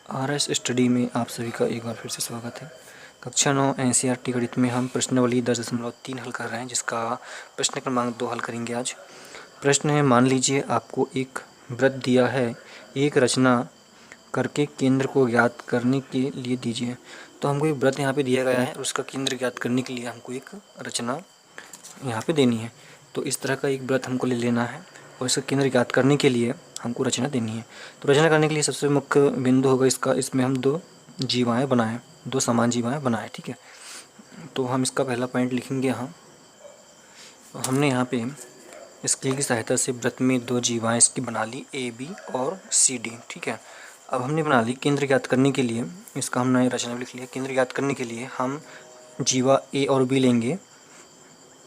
RS study में आप सभी का एक बार फिर से स्वागत है। कक्षा 9 एनसीईआरटी गणित में हम प्रश्नावली 10.3 हल कर रहे हैं, जिसका प्रश्न क्रमांक 2 हल करेंगे आज। प्रश्न है, मान लीजिए आपको एक वृत्त दिया है, एक रचना करके केंद्र को ज्ञात करने के लिए दीजिए। तो हमको एक वृत्त यहाँ पे दिया गया है और उसका केंद्र ज्ञात करने के लिए हमको एक रचना यहाँ पे देनी है। तो इस तरह का एक वृत्त हमको ले लेना है और इसका केंद्र ज्ञात करने के लिए हमको रचना देनी है। तो रचना करने के लिए सबसे मुख्य बिंदु होगा इसका, इसमें हम दो जीवाएँ बनाएं, दो समान जीवाएँ बनाएं। ठीक है, तो हम इसका पहला पॉइंट लिखेंगे यहाँ। तो हमने यहाँ पे स्केल की सहायता से वृत्त में दो जीवाएँ इसकी बना ली, ए बी और सी डी। ठीक है, अब हमने बना ली। केंद्र ज्ञात करने के लिए इसका हमने रचना लिख लिया। केंद्र ज्ञात करने के लिए हम जीवा ए और बी लेंगे।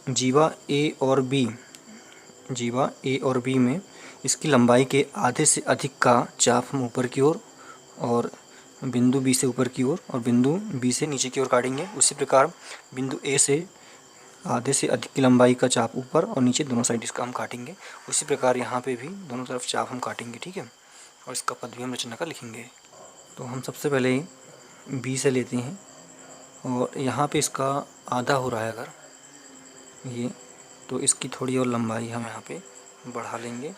जीवा ए और बी में इसकी लंबाई के आधे से अधिक का चाप हम ऊपर की ओर और बिंदु बी से ऊपर की ओर और बिंदु बी से नीचे की ओर काटेंगे। उसी प्रकार बिंदु ए से आधे से अधिक की लंबाई का चाप ऊपर और नीचे दोनों साइड इसका हम काटेंगे। उसी प्रकार यहाँ पे भी दोनों तरफ चाप हम काटेंगे। ठीक है, और इसका पद भी हम रचना का लिखेंगे। तो हम सबसे पहले बी से लेते हैं और यहाँ पे इसका आधा हो रहा है अगर ये, तो इसकी थोड़ी और लंबाई हम यहाँ पे बढ़ा लेंगे।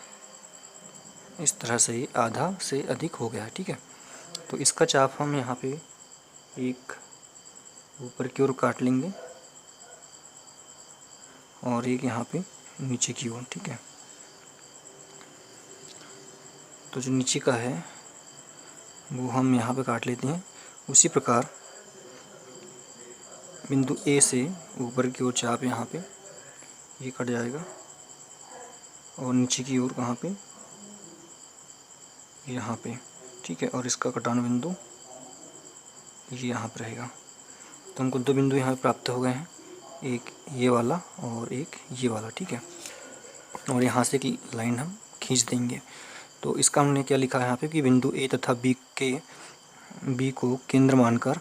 इस तरह से ही आधा से अधिक हो गया है। ठीक है, तो इसका चाप हम यहाँ पे एक ऊपर की ओर काट लेंगे और एक यहाँ पे नीचे की ओर। ठीक है, तो जो नीचे का है वो हम यहाँ पे काट लेते हैं। उसी प्रकार बिंदु ए से ऊपर की ओर चाप यहाँ पे ये कट जाएगा और नीचे की ओर कहाँ पे, यहाँ पे। ठीक है, और इसका कटान बिंदु ये यहाँ पर रहेगा। तो हमको दो बिंदु यहाँ पे प्राप्त हो गए हैं, एक ये वाला और एक ये वाला। ठीक है, और यहाँ से एक लाइन हम खींच देंगे। तो इसका हमने क्या लिखा है यहाँ पे कि बिंदु ए तथा बी को केंद्र मानकर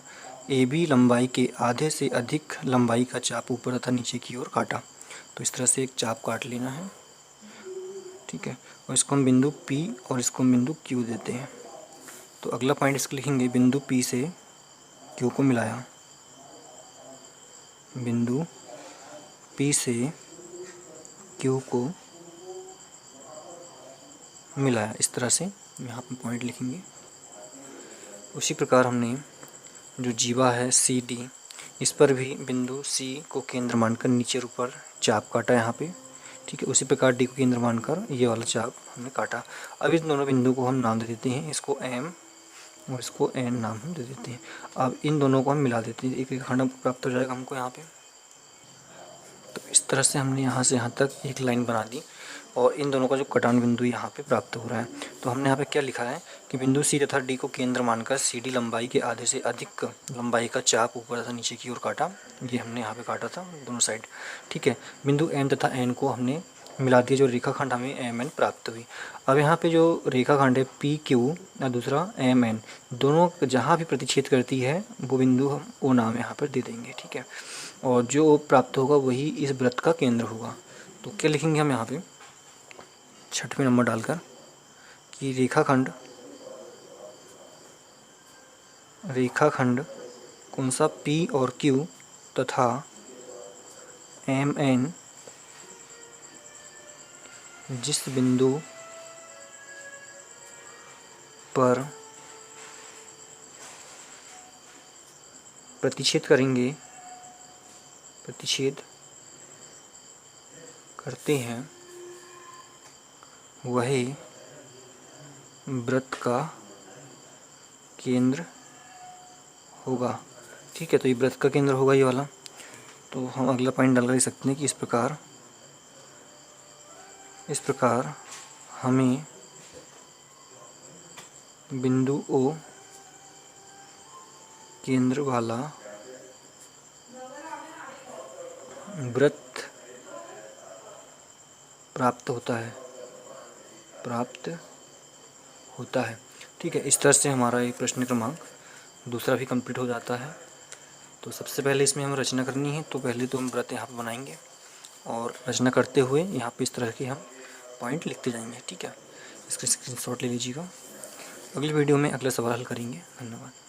ए बी लंबाई के आधे से अधिक लंबाई का चाप ऊपर तथा नीचे की ओर काटा। तो इस तरह से एक चाप काट लेना है। ठीक है, और इसको हम बिंदु P और इसको हम बिंदु Q देते हैं। तो अगला पॉइंट इसको लिखेंगे, बिंदु P से Q को मिलाया, बिंदु P से Q को मिलाया। इस तरह से यहाँ पर पॉइंट लिखेंगे। उसी प्रकार हमने जो जीवा है सी डी, इस पर भी बिंदु C को केंद्र मानकर नीचे और ऊपर चाप काटा यहाँ पे। ठीक है, उसी प्रकार D को केंद्र मानकर ये वाला चाप हमने काटा। अब इन दोनों बिंदु को हम नाम दे देते हैं, इसको M और इसको N नाम हम दे देते हैं। अब इन दोनों को हम मिला देते हैं, एक एक खंड प्राप्त हो जाएगा हमको यहाँ पे। तो इस तरह से हमने यहाँ से यहाँ तक एक लाइन बना दी और इन दोनों का जो कटान बिंदु यहाँ पे प्राप्त हो रहा है। तो हमने यहाँ पे क्या लिखा है कि बिंदु C तथा D को केंद्र मानकर CD लंबाई के आधे से अधिक लंबाई का चाप ऊपर तथा नीचे की ओर काटा। ये हमने यहाँ पे काटा था दोनों साइड। ठीक है, बिंदु M तथा N को हमने मिला दिया, जो रेखाखंड हमें MN प्राप्त हुई। अब यहाँ पे जो रेखाखंड है PQ और दूसरा MN, दोनों जहाँ भी प्रतिच्छेद करती है वो बिंदु हम O नाम यहाँ पर दे देंगे। ठीक है, और जो प्राप्त होगा वही इस वृत्त का केंद्र होगा। तो क्या लिखेंगे हम यहाँ पे 6वें नंबर डालकर कि रेखाखंड कौन सा P और Q तथा MN जिस बिंदु पर प्रतिच्छेद करते हैं वही वृत्त का केंद्र होगा। ठीक है, तो ये वृत्त का केंद्र होगा ये वाला। तो हम अगला पॉइंट डाल कर सकते हैं कि इस प्रकार हमें बिंदु O केंद्र वाला वृत्त प्राप्त होता है। ठीक है, इस तरह से हमारा ये प्रश्न क्रमांक दूसरा भी कंप्लीट हो जाता है। तो सबसे पहले इसमें हमें रचना करनी है, तो पहले तो हम वृत्त यहाँ पर बनाएंगे और रचना करते हुए यहाँ पे इस तरह के हम पॉइंट लिखते जाएंगे। ठीक है, इसका स्क्रीनशॉट ले लीजिएगा। अगली वीडियो में अगला सवाल हल करेंगे। धन्यवाद।